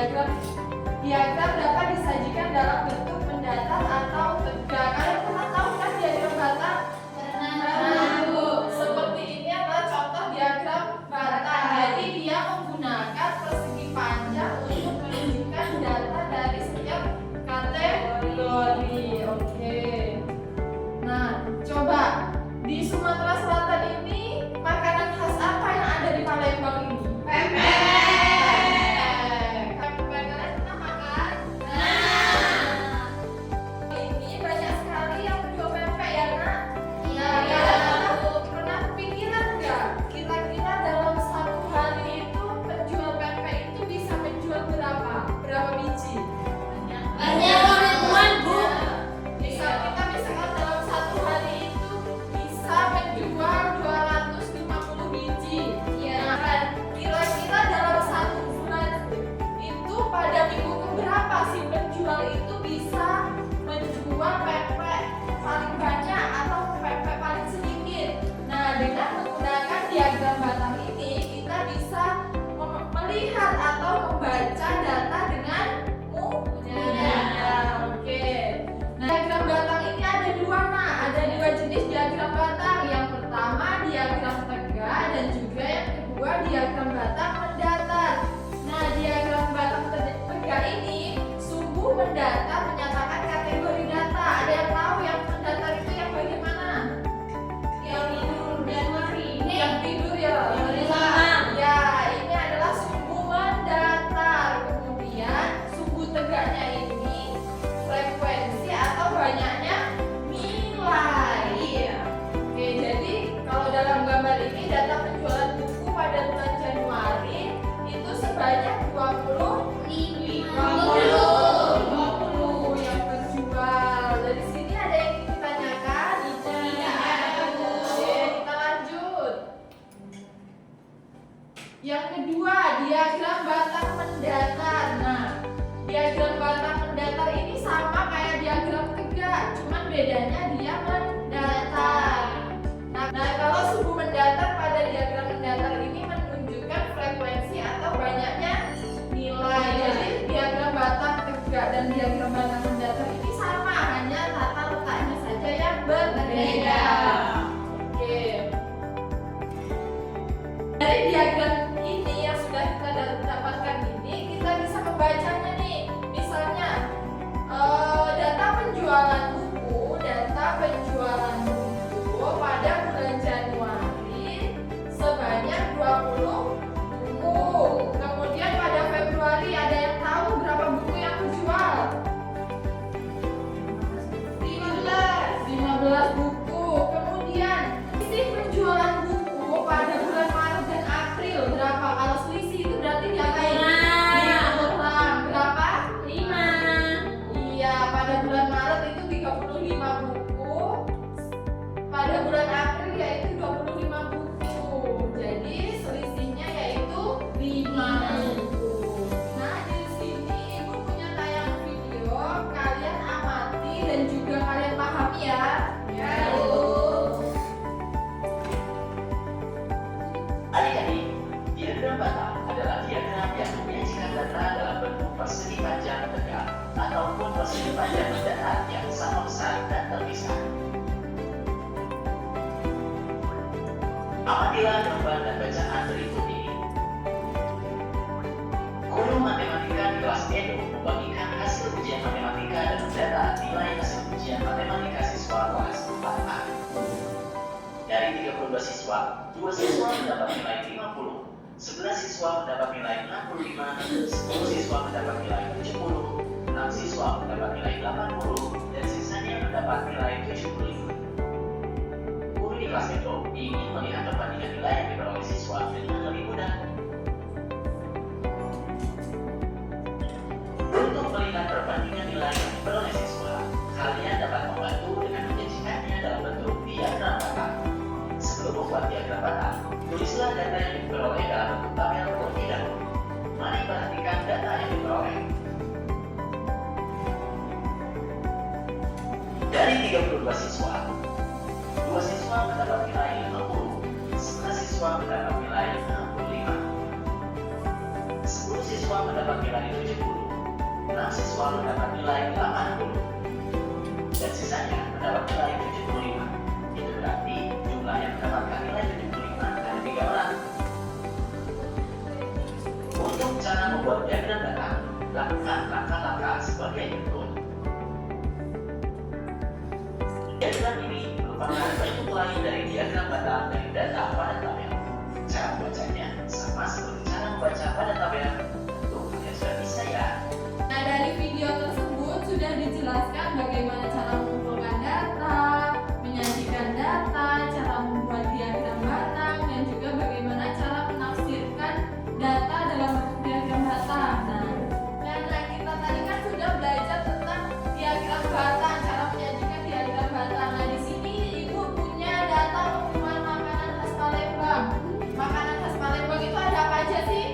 Diagram dapat disajikan dalam bentuk mendatar atau tegak. Kalian pernah tahu kan diagram batang? Pernah. Seperti ini adalah contoh diagram batang. Jadi dia menggunakan persegi panjang untuk menunjukkan data dari setiap kategori. Oke. Nah, coba di Sumatera Selatan ini makanan khas apa yang ada di Palembang ini? Pempek. Itu bisa menjual pempek paling banyak atau pempek paling sedikit. Nah, dengan menggunakan diagram batang ini kita bisa melihat atau membaca data dengan mudah. Oke. Nah, diagram batang ini ada dua, ada dua jenis diagram batang. Yang pertama diagram tegak dan juga yang kedua diagram batang mendatar. Nah, diagram batang tegak ini mendatar menyatakan kategori data. Ada yang tahu yang mendatar itu yang bagaimana? Yang tidur Januari. Yang tidur ya. Ya, ini adalah sumbu mendatar. Kemudian sumbu tegaknya ini frekuensi atau banyaknya nilai. Oke, jadi kalau dalam gambar ini data penjualan buku pada bulan Januari itu sebanyak 20 yang terjual. Dari sini ada yang ingin ditanyakan? Tidak. Oke, kita lanjut. Yang kedua, diagram batang mendatar. Nah, diagram batang mendatar ini sama kayak diagram tegak, cuman bedanya dia mendatar. Nah, kalau sumbu mendatar pada diagram mendatar ini menunjukkan frekuensi atau banyaknya nilai. Jadi diagram batang tegak dan diagram batang mendatar ini sama, hanya tata letaknya saja yang berbeda. Oke. Dari diagram ini yang sudah kita dapatkan ini, kita bisa membacanya nih. Misalnya data penjualan buku pada bulan Januari sebanyak 20 buku. Kemudian pada Februari ada yang tahu berapa buku yang terjual? 15 buku. Kemudian selisih penjualan buku pada bulan Maret dan April berapa? Kalau selisih itu berarti diapain? 5 orang. Berapa? 5. Iya, pada bulan Maret itu 35 buku. Pada bulan April yaitu 25 buku. Jadi selisihnya yaitu 5 buku. Nah, di sini Ibu punya tayangan video, kalian amati dan juga kalian pahami ya. Adik-adik, diagram batang adalah diagram yang menyajikan data dalam bentuk persegi panjang tegak ataupun persegi panjang mendatar yang sama besar dan terpisah. Amatilah gambar dan bacaan berikut ini. Guru matematika di kelas Edo membagikan hasil ujian matematika dan data nilai hasil ujian matematika siswa kelas 4A. Dari 32 siswa, 2 siswa mendapat nilai 50, 11 siswa mendapat nilai 65, 10 siswa mendapat nilai 70, 6 siswa mendapat nilai 80, dan sisanya mendapat nilai 75. Guru di kelas Edo ingin melihat perbandingan nilai yang diperoleh siswa dengan lebih mudah. Untuk melihat perbandingan nilai yang diperoleh siswa, kalian dapat membantu dengan menyajikannya dalam bentuk diagram batang. Sebelum membuat diagram batang, tulislah data yang diperoleh dalam bentuk tabel terlebih dahulu. Mari perhatikan data yang diperoleh. Dari 32 siswa, 2 siswa mendapat nilai 50, 11 siswa mendapat nilai 65, 10 siswa siswa mendapat nilai 70, 6 siswa mendapat nilai 80, dan sisanya mendapat nilai 75. Itu berarti jumlah yang mendapatkan nilai 75 dari 3 orang. Untuk cara membuat diagram data, lakukan langkah-langkah sebagai berikut. Diagram ini merupakan bentuk lain dari diagram data dari data pada tabel. Cara membacanya sama seperti cara membaca pada tabel. Tentu kalian sudah bisa ya. Nah, dari video tersebut sudah dijelaskan bagaimana cara mengumpulkan data, menyajikan data, cara membuat diagram batang, dan juga bagaimana cara menafsirkan data dalam bentuk diagram batang. Nah, karena kita tadi kan sudah belajar tentang diagram batang, cara menyajikan diagram batang. Nah, di sini Ibu punya data pengumuman makanan khas Palembang. Makanan khas Palembang itu ada apa aja sih?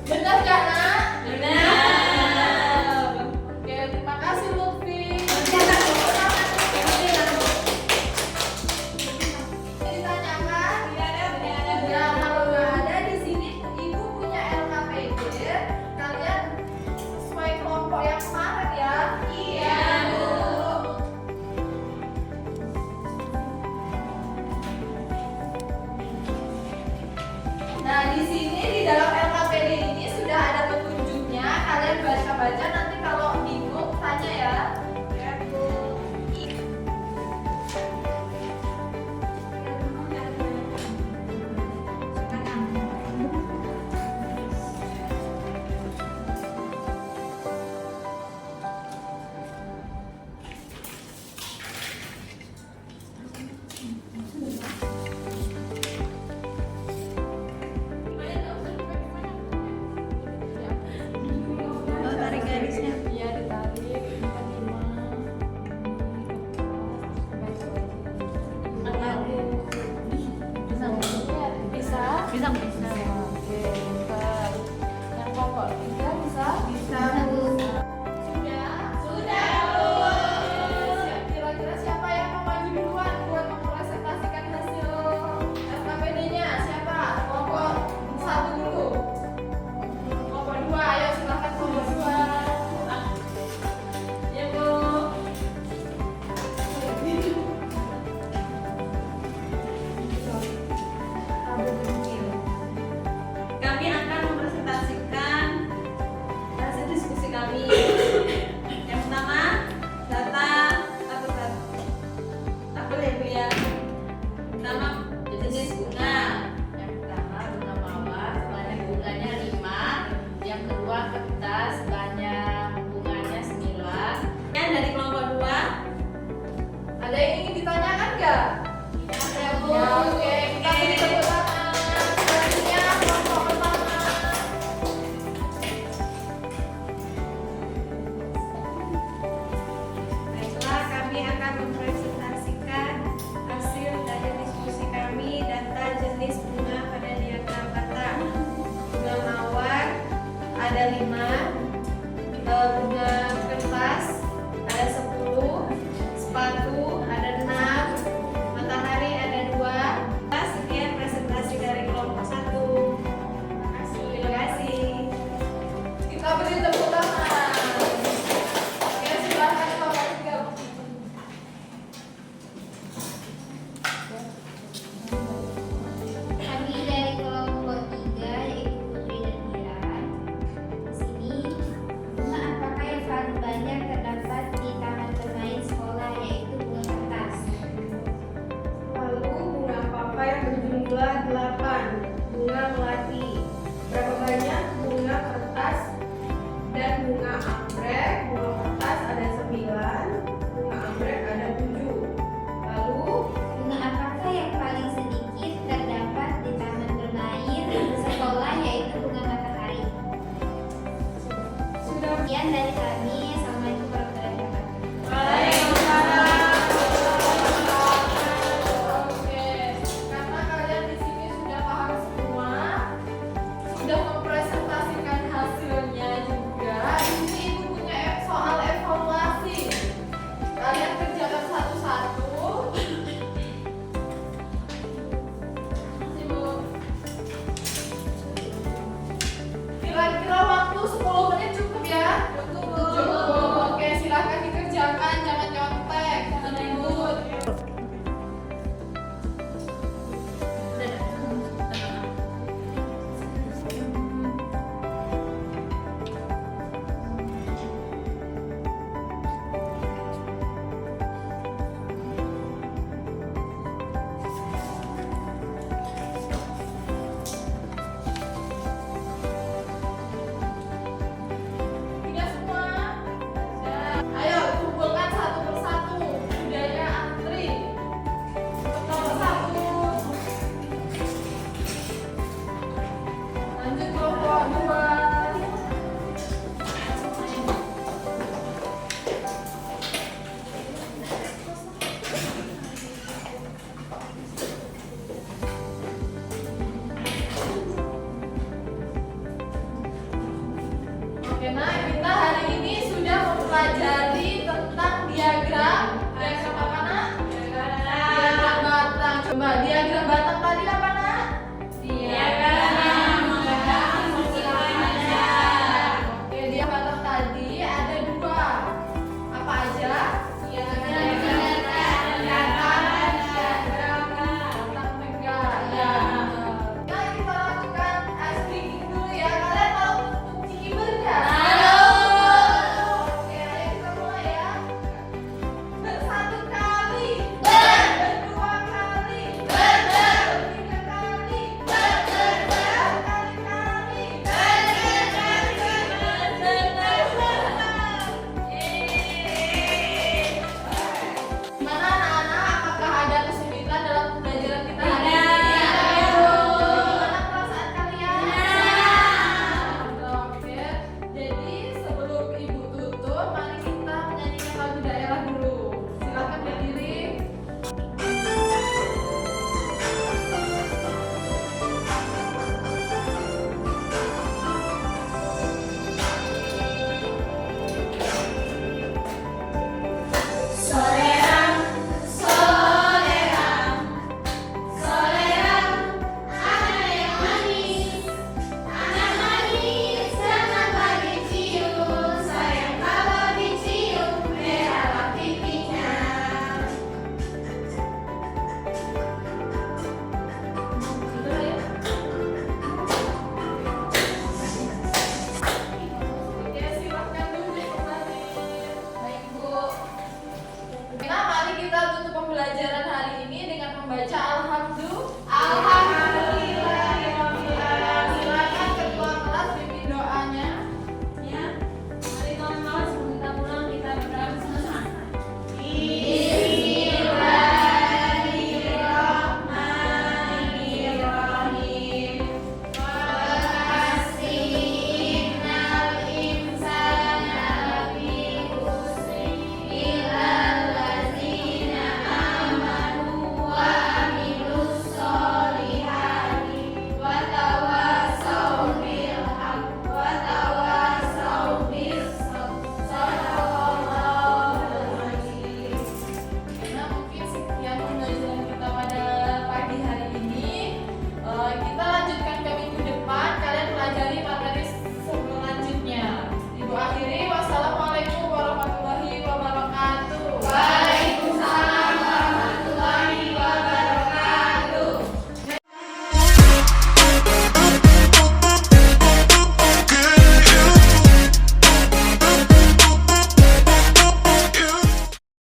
Benar gak, Nak? Benar. Oke, terima kasih Lutfi. Ditanyakan? Ya, kalau nggak ada di sini, Ibu punya LKPD. Kalian sesuai kelompok yang kemarin ya. Iya, Bu. Nah, di sini di dalam LKPD ini sudah ada petunjuknya. Kalian baca-baca, nanti kalau bingung tanya ya. Ya, Bu. Tarik garisnya. Iya, ditarik. Bisa? Bisa. Oke, pintar. Yang pokok 3 bisa? Bisa, Bu. Sudah? Sudah, Bu. Kira-kira siapa yang mau maju duluan buat mempresentasikan hasil LKPD-nya? Siapa? Kelompok 1 dulu. Kelompok 2, ayo silakan kelompok 2. Ya, Bu. Kami akan mempresentasikan hasil diskusi kami. Yang pertama, data tabel ya, Bu ya. Pertama, jenis bunga. Yang pertama bunga mawar, sebanyak bunganya 5. Yang kedua kertas, banyak bunganya 9. Dan dari kelompok 2, Ada yang ingin ditanyakan nggak?